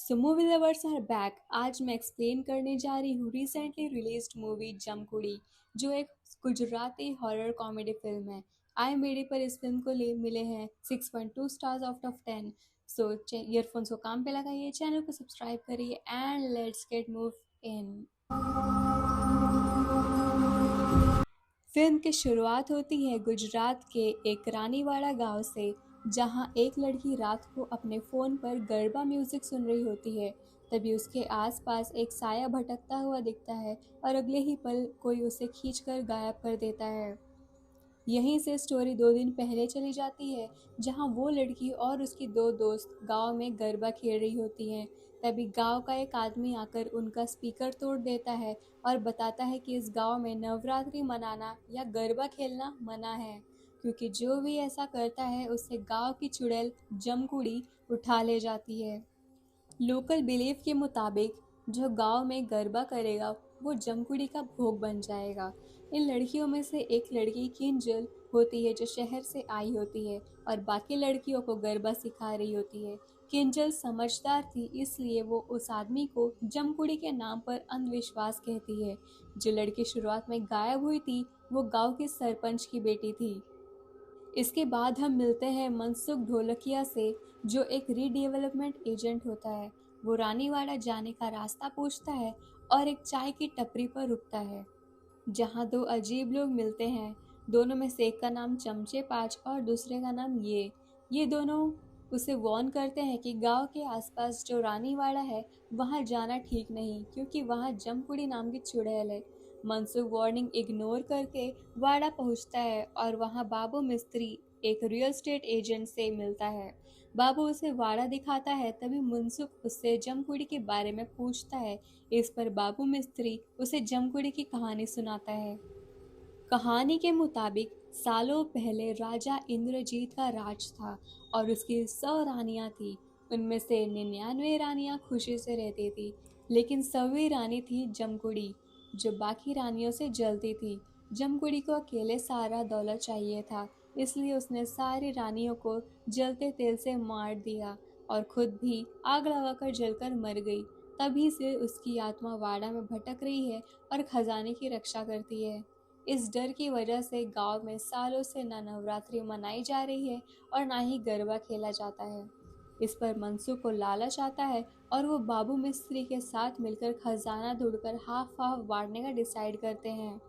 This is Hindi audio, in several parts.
So movie lovers are back. आज मैं एक्सप्लेन करने जा रही हूँ रिसेंटली रिलीज्ड मूवी जमकुड़ी, जो एक गुजराती हॉरर कॉमेडी फिल्म है। IMDb पर इस फिल्म को मिले हैं 6.2 stars out of 10। So earphones को काम पे लगाइए, चैनल को सब्सक्राइब करिए and let's get move in. Film की शुरुआत होती है गुजरात के एक रानीवाड़ा गांव से, जहां एक लड़की रात को अपने फ़ोन पर गरबा म्यूजिक सुन रही होती है। तभी उसके आसपास एक साया भटकता हुआ दिखता है और अगले ही पल कोई उसे खींचकर गायब कर देता है। यहीं से स्टोरी 2 दिन पहले चली जाती है, जहां वो लड़की और उसकी दो दोस्त गांव में गरबा खेल रही होती हैं। तभी गांव का एक आदमी आकर उनका स्पीकर तोड़ देता है और बताता है कि इस गांव में नवरात्रि मनाना या गरबा खेलना मना है, क्योंकि जो भी ऐसा करता है उससे गांव की चुड़ैल जमकुड़ी उठा ले जाती है। लोकल बिलीफ के मुताबिक जो गांव में गरबा करेगा वो जमकुड़ी का भोग बन जाएगा। इन लड़कियों में से एक लड़की किंजल होती है, जो शहर से आई होती है और बाकी लड़कियों को गरबा सिखा रही होती है। किंजल समझदार थी, इसलिए वो उस आदमी को जमकुड़ी के नाम पर अंधविश्वास कहती है। जो लड़की शुरुआत में गायब हुई थी वो गांव के सरपंच की बेटी थी। इसके बाद हम मिलते हैं मनसुख ढोलकिया से, जो एक रीडेवलपमेंट एजेंट होता है। वो रानीवाड़ा जाने का रास्ता पूछता है और एक चाय की टपरी पर रुकता है, जहाँ दो अजीब लोग मिलते हैं। दोनों में से एक का नाम चमचे पाँच और दूसरे का नाम ये दोनों उसे वार्न करते हैं कि गांव के आसपास जो रानीवाड़ा है वहां जाना ठीक नहीं, क्योंकि वहां जमकुड़ी नाम की चुड़ैल है। मनसुख वार्निंग इग्नोर करके वाड़ा पहुंचता है और वहां बाबू मिस्त्री, एक रियल एस्टेट एजेंट से मिलता है। बाबू उसे वाड़ा दिखाता है, तभी मनसुख उससे जमकुड़ी के बारे में पूछता है। इस पर बाबू मिस्त्री उसे जमकुड़ी की कहानी सुनाता है। कहानी के मुताबिक सालों पहले राजा इंद्रजीत का राज था और उसकी 100 रानियां थी। उनमें से 99 रानियां खुशी से रहती थी, लेकिन 100वीं रानी थी जमकुड़ी, जो बाकी रानियों से जलती थी। जमकुड़ी को अकेले सारा दौलत चाहिए था, इसलिए उसने सारी रानियों को जलते तेल से मार दिया और खुद भी आग लगाकर जलकर मर गई। तभी से उसकी आत्मा वाड़ा में भटक रही है और खजाने की रक्षा करती है। इस डर की वजह से गांव में सालों से न नवरात्रि मनाई जा रही है और ना ही गरबा खेला जाता है। इस पर मनसुख को लालच आता है और वो बाबू मिस्त्री के साथ मिलकर खजाना ढूंढकर हाफ हाफ बांटने का डिसाइड करते हैं।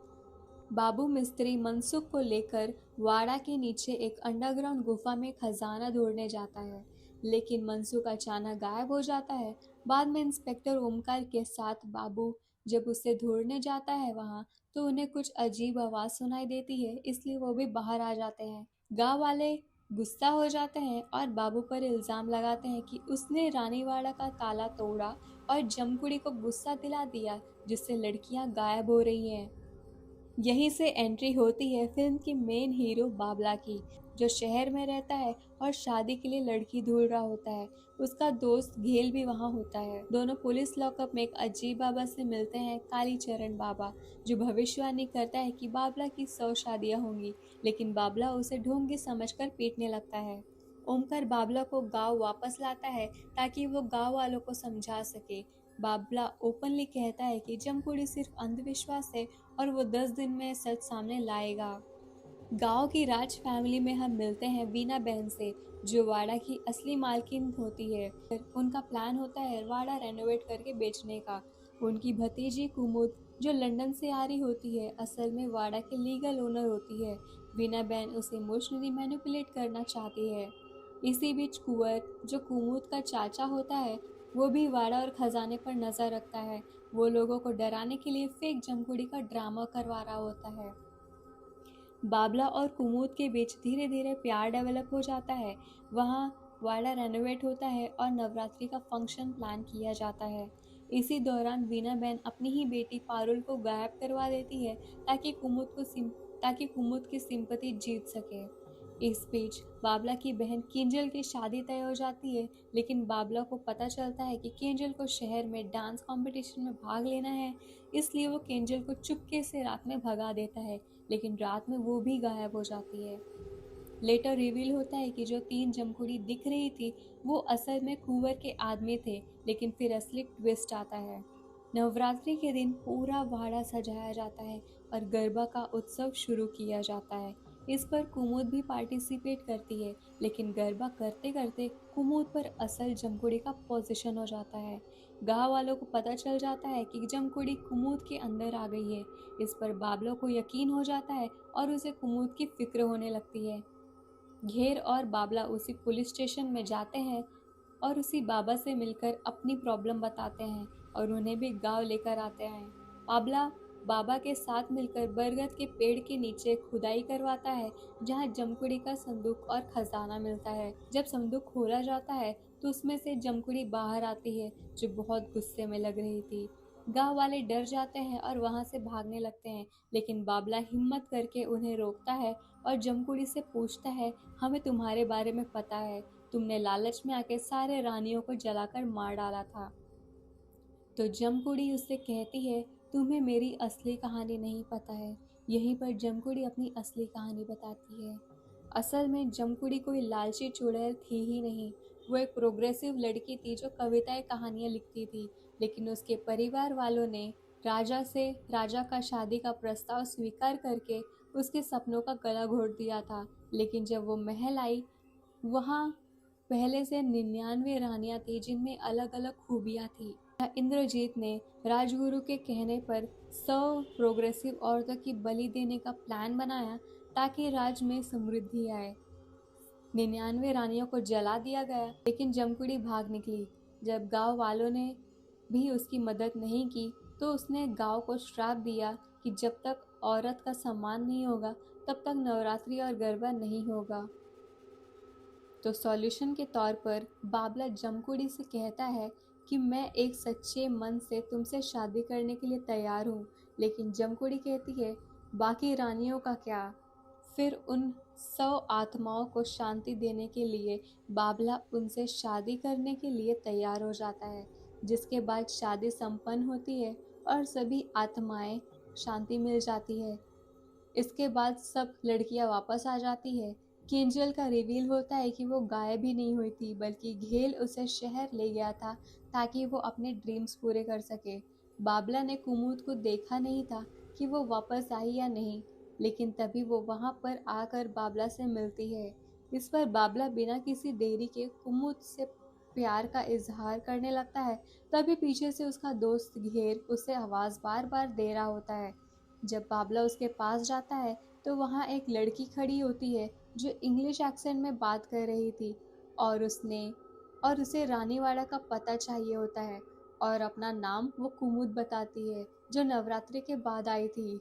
बाबू मिस्त्री मनसुख को लेकर वाड़ा के नीचे एक अंडरग्राउंड गुफा में खजाना ढूंढने जाता है, लेकिन मनसुख अचानक गायब हो जाता है। बाद में इंस्पेक्टर ओमकार के साथ बाबू जब उसे ढूंढने जाता है वहां, तो उन्हें कुछ अजीब आवाज सुनाई देती है, इसलिए वो भी बाहर आ जाते हैं। गांव वाले गुस्सा हो जाते हैं और बाबू पर इल्जाम लगाते हैं कि उसने रानीवाड़ा का ताला तोड़ा और जमकुड़ी को गुस्सा दिला दिया, जिससे लड़कियां गायब हो रही हैं। यहीं से एंट्री होती है फिल्म की मेन हीरो बाबला की, जो शहर में रहता है और शादी के लिए लड़की ढूंढ रहा होता है। उसका दोस्त घेल भी वहां होता है। दोनों पुलिस लॉकअप में एक अजीब बाबा से मिलते हैं, कालीचरण बाबा, जो भविष्यवाणी करता है कि बाबला की 100 शादियां होंगी, लेकिन बाबला उसे ढोंगी समझकर पीटने लगता है। ओमकार बाबला को गांव वापस लाता है ताकि वो गांव वालों को समझा सके। बाबला ओपनली कहता है कि जमकुड़ी सिर्फ अंधविश्वास है और वो 10 दिन में सच सामने लाएगा। गांव की राज फैमिली में हम मिलते हैं वीना बहन से, जो वाड़ा की असली मालकिन होती है। उनका प्लान होता है वाड़ा रेनोवेट करके बेचने का। उनकी भतीजी कुमुद, जो लंदन से आ रही होती है, असल में वाड़ा के लीगल ओनर होती है। वीना बहन उसे इमोशनली मैनिपुलेट करना चाहती है। इसी बीच कुंवर, जो कुमुद का चाचा होता है, वो भी वाड़ा और खजाने पर नजर रखता है। वो लोगों को डराने के लिए फेक जमकुड़ी का ड्रामा करवा रहा होता है। बाबला और कुमुद के बीच धीरे धीरे प्यार डेवलप हो जाता है। वहाँ वाड़ा रेनोवेट होता है और नवरात्रि का फंक्शन प्लान किया जाता है। इसी दौरान वीना बहन अपनी ही बेटी पारुल को गायब करवा देती है, ताकि कुमुद की सिंपैथी जीत सके। इस बीच बाबला की बहन किंजल की शादी तय हो जाती है, लेकिन बाबला को पता चलता है कि किंजल को शहर में डांस कंपटीशन में भाग लेना है, इसलिए वो किंजल को चुपके से रात में भगा देता है, लेकिन रात में वो भी गायब हो जाती है। लेटर रिवील होता है कि जो 3 जमकुड़ी दिख रही थी वो असल में कुंवर के आदमी थे, लेकिन फिर असली ट्विस्ट आता है। नवरात्रि के दिन पूरा वाड़ा सजाया जाता है और गरबा का उत्सव शुरू किया जाता है। इस पर कुमुद भी पार्टिसिपेट करती है, लेकिन गरबा करते करते कुमुद पर असल जमकुड़ी का पोजीशन हो जाता है। गांव वालों को पता चल जाता है कि जमकुड़ी कुमुद के अंदर आ गई है। इस पर बाबलों को यकीन हो जाता है और उसे कुमुद की फिक्र होने लगती है। घेर और बाबला उसी पुलिस स्टेशन में जाते हैं और उसी बाबा से मिलकर अपनी प्रॉब्लम बताते हैं और उन्हें भी गांव लेकर आते हैं। बाबला बाबा के साथ मिलकर बरगद के पेड़ के नीचे खुदाई करवाता है, जहां जमकुड़ी का संदूक और खजाना मिलता है। जब संदूक खोला जाता है तो उसमें से जमकुड़ी बाहर आती है, जो बहुत गुस्से में लग रही थी। गांव वाले डर जाते हैं और वहां से भागने लगते हैं, लेकिन बाबला हिम्मत करके उन्हें रोकता है और जमकुड़ी से पूछता है, हमें तुम्हारे बारे में पता है, तुमने लालच में आके सारे रानियों को जलाकर मार डाला था। तो जमकुड़ी उससे कहती है, तुम्हें मेरी असली कहानी नहीं पता है। यहीं पर जमकुड़ी अपनी असली कहानी बताती है। असल में जमकुड़ी कोई लालची चुड़ैल थी ही नहीं। वो एक प्रोग्रेसिव लड़की थी जो कविताएं कहानियां लिखती थी, लेकिन उसके परिवार वालों ने राजा का शादी का प्रस्ताव स्वीकार करके उसके सपनों का गला घोट दिया था। लेकिन जब वो महल आई, वहाँ पहले से 99 रानियां थी, जिनमें अलग अलग खूबियां थी। इंद्रजीत ने राजगुरु के कहने पर 100 प्रोग्रेसिव औरतों की बलि देने का प्लान बनाया, ताकि राज में समृद्धि आए। 99 रानियों को जला दिया गया, लेकिन जमकुड़ी भाग निकली। जब गांव वालों ने भी उसकी मदद नहीं की, तो उसने गांव को श्राप दिया कि जब तक औरत का सम्मान नहीं होगा, तब तक नवरात्रि और गरबा नहीं होगा। तो सॉल्यूशन के तौर पर बाबला जमकुड़ी से कहता है कि मैं एक सच्चे मन से तुमसे शादी करने के लिए तैयार हूँ। लेकिन जमकुड़ी कहती है, बाकी रानियों का क्या? फिर उन 100 आत्माओं को शांति देने के लिए बाबला उनसे शादी करने के लिए तैयार हो जाता है, जिसके बाद शादी संपन्न होती है और सभी आत्माएं शांति मिल जाती है। इसके बाद सब लड़कियां वापस आ जाती है। केंजल का रिवील होता है कि वो गायब ही नहीं हुई थी, बल्कि घेल उसे शहर ले गया था, ताकि वो अपने ड्रीम्स पूरे कर सके। बाबला ने कुमुद को देखा नहीं था कि वो वापस आई या नहीं, लेकिन तभी वो वहां पर आकर बाबला से मिलती है। इस पर बाबला बिना किसी देरी के कुमुद से प्यार का इजहार करने लगता है। तभी पीछे से उसका दोस्त घेर उसे आवाज बार बार दे रहा होता है। जब बाबला उसके पास जाता है, तो वहाँ एक लड़की खड़ी होती है जो इंग्लिश एक्सेंट में बात कर रही थी, और उसे रानीवाड़ा का पता चाहिए होता है, और अपना नाम वो कुमुद बताती है, जो नवरात्रि के बाद आई थी।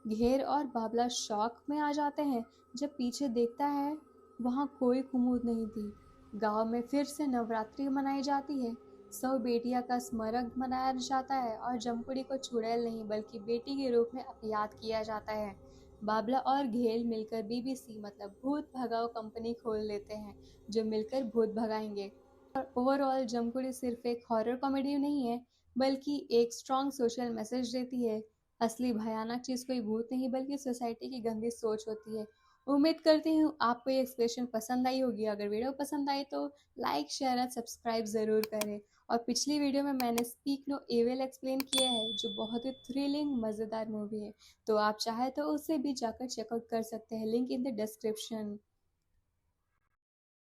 घेर और बाबला शॉक में आ जाते हैं जब पीछे देखता है, वहाँ कोई कुमुद नहीं थी। गांव में फिर से नवरात्रि मनाई जाती है। 100 बेटियां का स्मरण मनाया जाता है और जमकुड़ी को चुड़ैल नहीं, बल्कि बेटी के रूप में अब याद किया जाता है। बाबला और घेल मिलकर बीबीसी मतलब भूत भगाओ कंपनी खोल लेते हैं, जो मिलकर भूत भगाएंगे। और ओवरऑल जमकुड़ी सिर्फ एक हॉरर कॉमेडी नहीं है, बल्कि एक स्ट्रॉन्ग सोशल मैसेज देती है। असली भयानक चीज कोई भूत नहीं, बल्कि सोसाइटी की गंदी सोच होती है। उम्मीद करती हूँ आपको ये एक्सप्लेनेशन पसंद आई होगी। अगर वीडियो पसंद आई तो लाइक शेयर और सब्सक्राइब ज़रूर करें। और पिछली वीडियो में मैंने स्पीक नो एविल एक्सप्लेन किया है, जो बहुत ही थ्रिलिंग मज़ेदार मूवी है। तो आप चाहे तो उसे भी जाकर चेकआउट कर सकते हैं, लिंक इन द डिस्क्रिप्शन।